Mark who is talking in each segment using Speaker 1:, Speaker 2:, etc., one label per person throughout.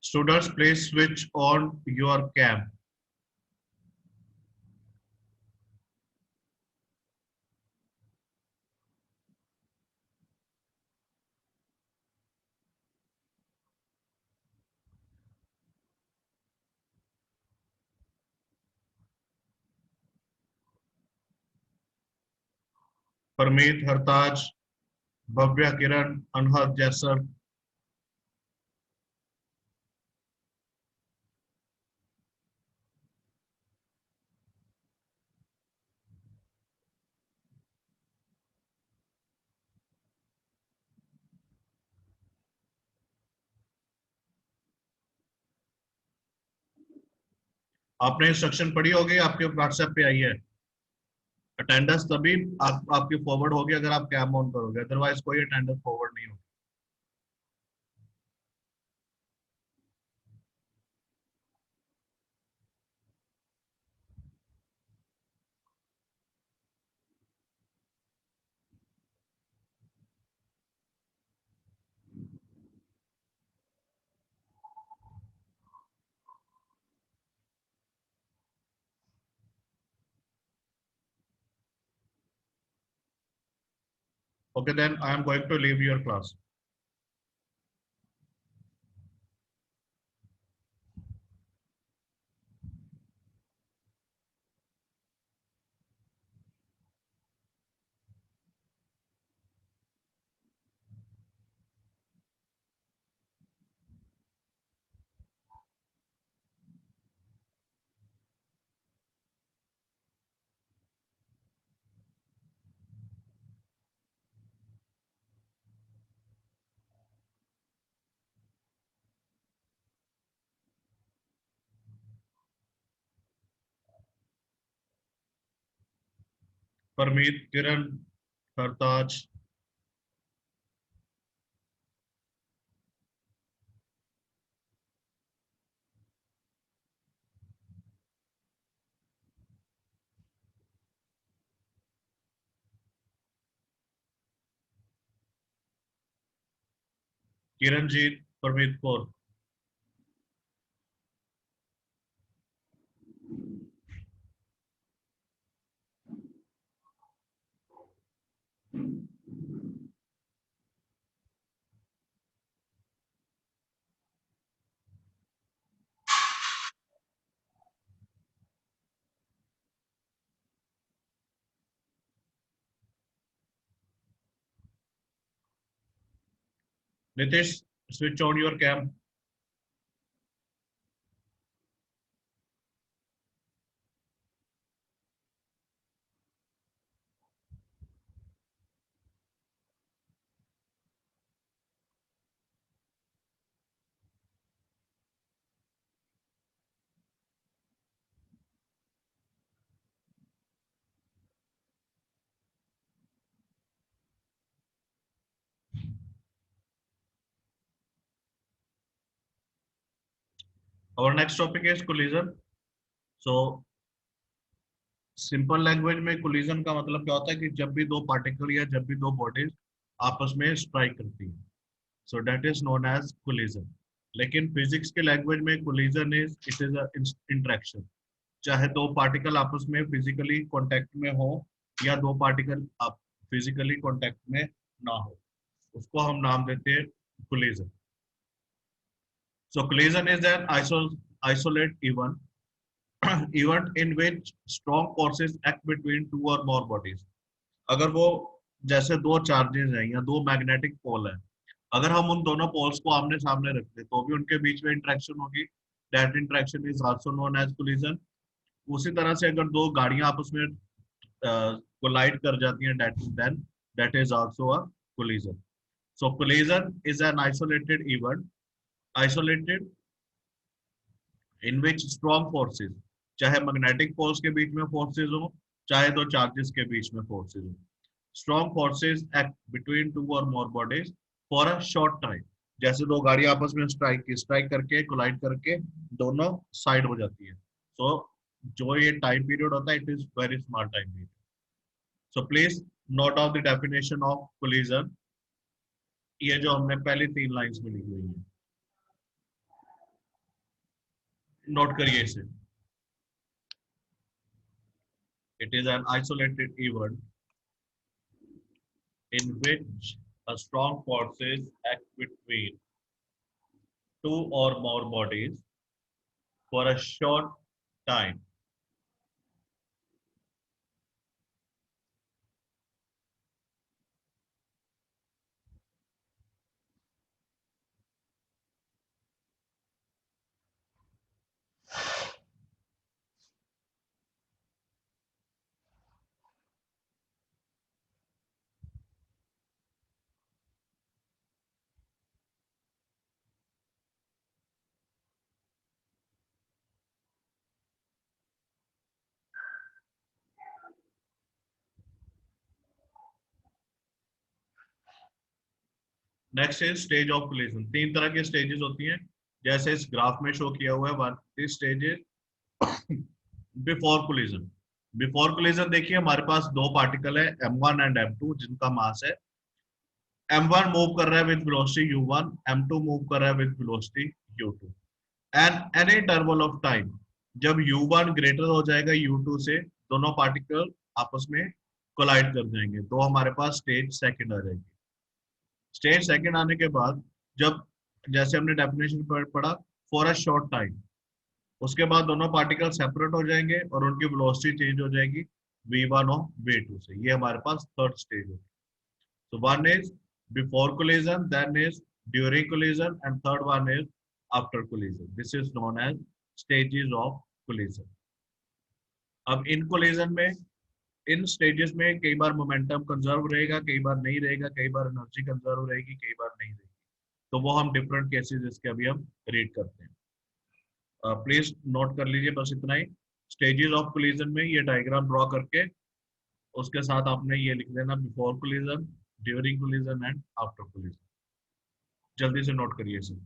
Speaker 1: Students, please switch on your cam. Parmeet, हरताज, Bhavya, किरण, अनहद, जैसर। आपने instruction पढ़ी होगी, आपके व्हाट्सएप पे आई है। अटेंडेंस तभी आपकी फॉरवर्ड होगी अगर आप कैम ऑन करोगे, अदरवाइज कोई अटेंडेंस फॉरवर्ड नहीं होगी। Okay, then I am going to leave your class. Parmeet, Kiran, Hartaj. Kiranjeet, Parmeet Kaur. Nitish, switch on your cam. Our next topic is collision. So simple language में कोलिजन का मतलब क्या होता है कि जब भी दो पार्टिकल या जब भी दो बॉडीज आपस में स्ट्राइक करती हैं, so that is known as collision. लेकिन फिजिक्स के लैंग्वेज में collision is it is a interaction. चाहे दो पार्टिकल आपस में फिजिकली कांटेक्ट में हो या दो पार्टिकल आप फिजिकली कांटेक्ट में ना हो, उसको हम नाम देते हैं collision. So collision is an isolate event event in which strong forces act between two or more bodies। अगर वो जैसे दो चार्जेस हैं या दो मैग्नेटिक पोल हैं, अगर हम उन दोनों पोल्स को आमने सामने रखते तो भी उनके बीच में इंटरेक्शन होगी। That interaction is also known as collision. उसी तरह से अगर दो गाड़ियां आपस में कोलाइड कर जाती हैं, that is also a collision. So collision is an isolated event, isolated in which strong forces, चाहे मैग्नेटिक फोर्स के बीच में फोर्सेस हो, चाहे दो चार्जेस के बीच में फोर्सेस हो, strong forces act between two और more bodies for a short time. जैसे दो गाड़ी आपस में स्ट्राइक करके कोलाइड करके दोनों साइड हो जाती है, सो जो ये टाइम पीरियड होता है it is very small time period. So please note down the definition of collision, ये जो हमने पहली तीन लाइंस में लिखी हुई है। नोट करिए इसे. It is an isolated event in which a strong forces act between two or more bodies for a short time. Next is stage of collision. तीन तरह की स्टेजेस होती हैं जैसे इस ग्राफ में शो किया हुआ है. One stage is before collision. Before collision देखिए हमारे पास दो पार्टिकल है m1 एंड m2 जिनका मास है. m1 मूव कर रहा है with velocity u1, m2 move कर रहा है with velocity u2. And any interval of time जब u1 ग्रेटर हो जाएगा u2 से, दोनों पार्टिकल आपस में कोलाइड कर जाएंगे, तो हमारे पास स्टेज सेकंड आ जाएगी. स्टेज सेकंड आने के बाद जब, जैसे हमने डेफिनेशन पर पढ़ा, फॉर अ शॉर्ट टाइम, उसके बाद दोनों पार्टिकल सेपरेट हो जाएंगे और उनकी वेलोसिटी चेंज हो जाएगी v1 और v2 से. ये हमारे पास थर्ड स्टेज है. So one is before collision, then is during collision, and third one is after collision. This is known as stages of collision. अब इन collision में, इन stages में कई बार momentum conserve रहेगा, कई बार नहीं रहेगा, कई बार energy conserve रहेगी, कई बार नहीं रहेगी. तो वो हम different cases इसके अभी हम read करते हैं. प्लीज नोट कर लीजिए बस इतना ही. स्टेजेस ऑफ कोलिजन में ये डायग्राम ड्रॉ करके उसके साथ आपने ये लिख देना before collision, during collision and after collision. जल्दी से नोट करिए इसे.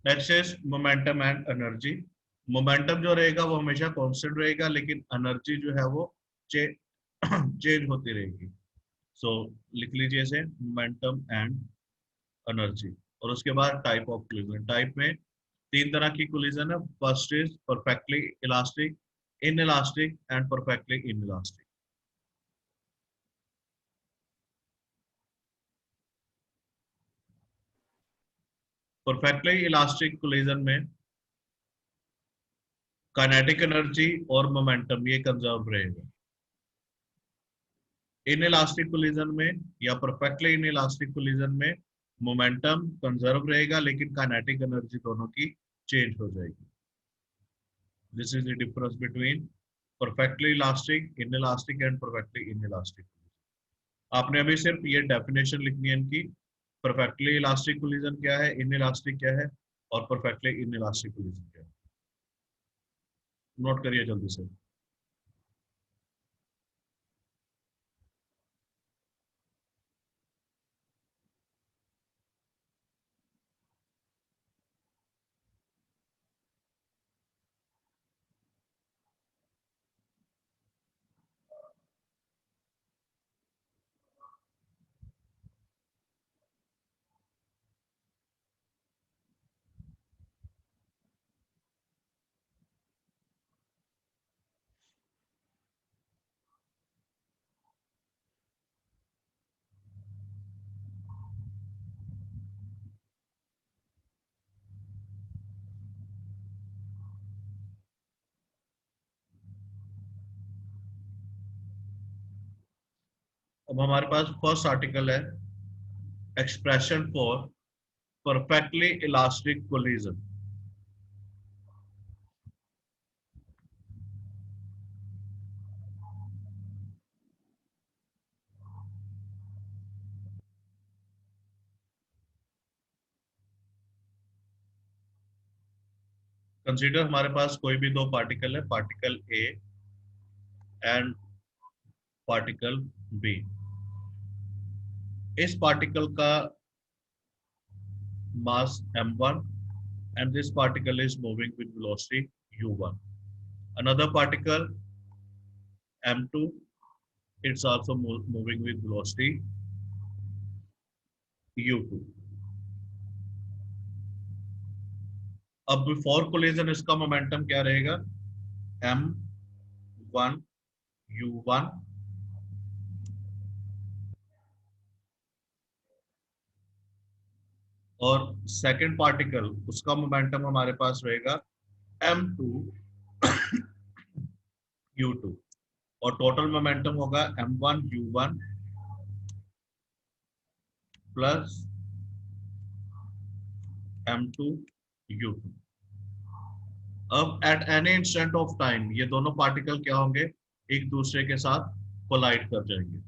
Speaker 1: Next is momentum and energy. Momentum जो रहेगा वो हमेशा कांस्टेंट रहेगा, लेकिन एनर्जी जो है वो चेंज होती रहेगी. सो लिख लीजिए इसे, मोमेंटम एंड एनर्जी. और उसके बाद टाइप ऑफ कोलिजन. टाइप में तीन तरह की कोलिजन है. First is perfectly elastic, in elastic and perfectly in elastic. Perfectly elastic collision में काइनेटिक एनर्जी और मोमेंटम ये कंजर्व रहेगा. इन इलास्टिक कोलिजन में या परफेक्टली इन इलास्टिक कोलिजन में मोमेंटम कंजर्व रहेगा, लेकिन काइनेटिक एनर्जी दोनों की चेंज हो जाएगी. This is the difference between perfectly elastic, in elastic and perfectly in elastic. आपने अभी सिर्फ ये डेफिनेशन लिखनी है इनकी. परफेक्टली इलास्टिक कोलिजन क्या है, इन इलास्टिक क्या है, और परफेक्टली इन इलास्टिक कोलिजन क्या है. नोट करिए जल्दी से. अब हमारे पास फर्स्ट आर्टिकल है expression for perfectly elastic collision. Consider हमारे पास कोई भी दो पार्टिकल है, particle A and particle B. इस पार्टिकल का mass m1 and this particle is moving with velocity u1. Another particle m2, it's also moving with velocity u2. अब before collision इसका मोमेंटम क्या रहेगा, m1 u1 और second particle उसका momentum हमारे पास रहेगा m2 u2 और टोटल मोमेंटम होगा m1 u1 plus m2 u2। अब at any instant of time ये दोनों पार्टिकल क्या होंगे, एक दूसरे के साथ कोलाइड कर जाएंगे।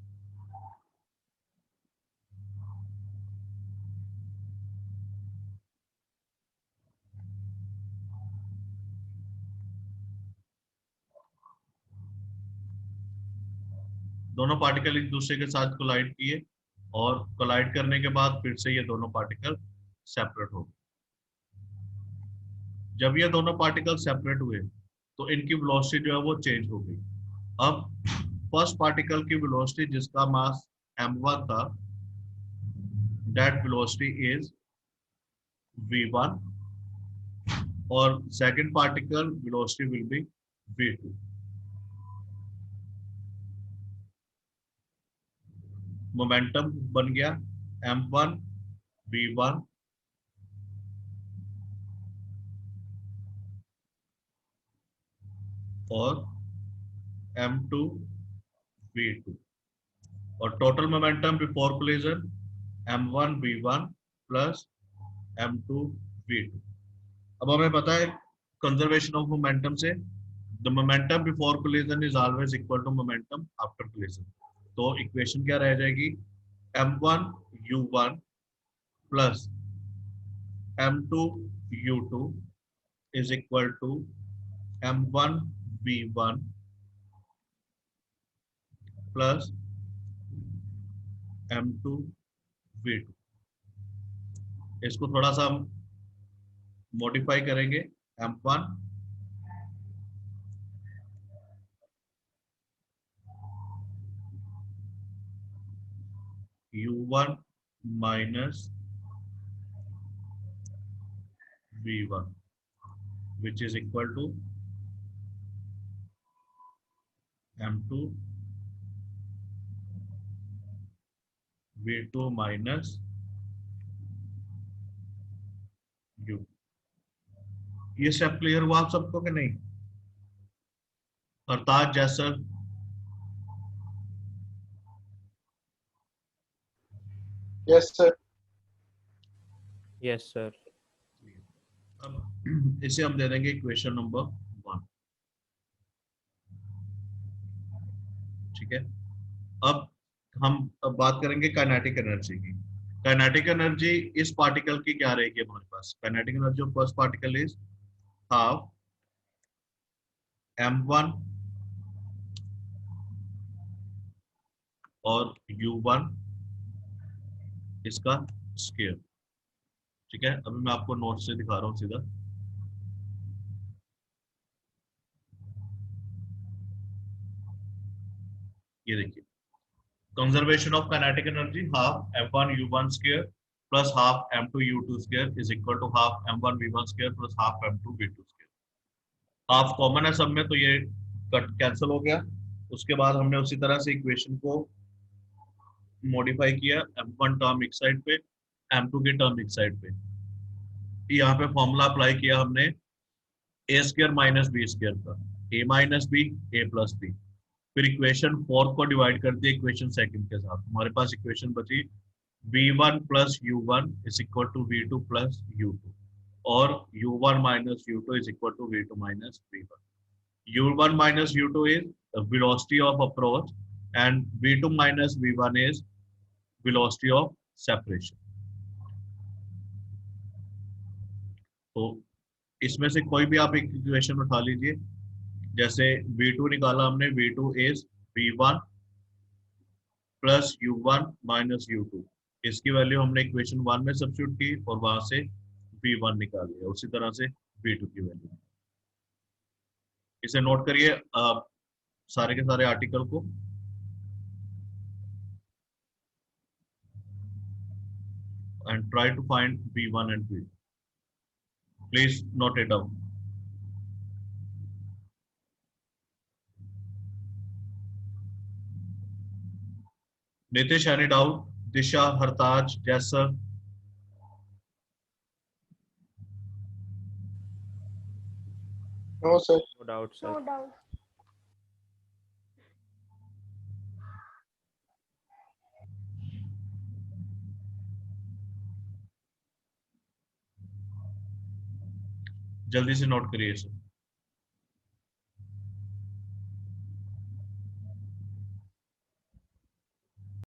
Speaker 1: दोनों पार्टिकल एक दूसरे के साथ कोलाइड किए और कोलाइड करने के बाद फिर से ये दोनों पार्टिकल सेपरेट हो गए। जब ये दोनों पार्टिकल सेपरेट हुए तो इनकी वेलोसिटी जो है वो चेंज हो गई। अब फर्स्ट पार्टिकल की वेलोसिटी जिसका मास m1 था, दैट वेलोसिटी इज v1 और second particle velocity will be v2। Momentum बन गया m1 v1 और m2 v2 और total momentum before collision m1 v1 plus m2 v2। अब हमें पता है कंजर्वेशन ऑफ मोमेंटम से the momentum before collision is always equal to momentum after collision. तो इक्वेशन क्या रह जाएगी, m1 u1 plus m2 u2 is equal to m1 v1 plus m2 v2। इसको थोड़ा सा हम मॉडिफाई करेंगे, m1 u1 minus v1 which is equal to m2 v2 minus u। ये स्टेप क्लियर हुआ आप सबको कि नहीं? अर्थात जैसा
Speaker 2: यस सर।
Speaker 3: Yes sir.
Speaker 1: अब इसे हम दे देंगे इक्वेशन नंबर 1। ठीक है, अब हम बात करेंगे काइनेटिक एनर्जी की। काइनेटिक एनर्जी इस पार्टिकल की क्या रहेगी हमारे पास, kinetic energy of first particle is half m1 और u1 इसका स्क्वायर। ठीक है, अभी मैं आपको नोट से दिखा रहा हूं सीधा। ये देखिए, conservation of kinetic energy half m1 u1 square plus half m2 u2 square is equal to half m1 v1 square plus half m2 v2 square. हाफ कॉमन है सब में तो ये कट कैंसिल हो गया। उसके बाद हमने उसी तरह से इक्वेशन को मॉडिफाई किया, m1 टर्म एक साइड पे, m2 की टर्म एक साइड पे। यहाँ पे फॉर्मूला अप्लाई किया हमने ए स्क्वायर माइनस बी स्क्वायर का, ए माइनस बी ए प्लस बी। फिर इक्वेशन 4 को डिवाइड कर दिया इक्वेशन सेकंड के साथ, हमारे पास इक्वेशन बची V1 plus U1 is equal to V2 plus U2, or U1 minus U2 is equal to V2 minus V1. U1 minus U2 is the velocity of approach, and V2 minus V1 is velocity of separation. तो इसमें से कोई भी आप एक equation उठा लीजिए, जैसे V2 निकाला हमने, V2 is V1 plus U1 minus U2, इसकी वैल्यू हमने इक्वेशन 1 में सब्स्टिट्यूट की और वहां से V1 निकाल लिया, उसी तरह से V2 की वैल्यू। इसे नोट करिए सारे के सारे आर्टिकल को। And try to find V1 and V2. Please note it down. Nitish, any doubt? Disha, Hartaj, Jaisar?
Speaker 2: No, sir.
Speaker 3: No doubt, sir.
Speaker 4: No doubt.
Speaker 1: जल्दी से नोट करिए सर।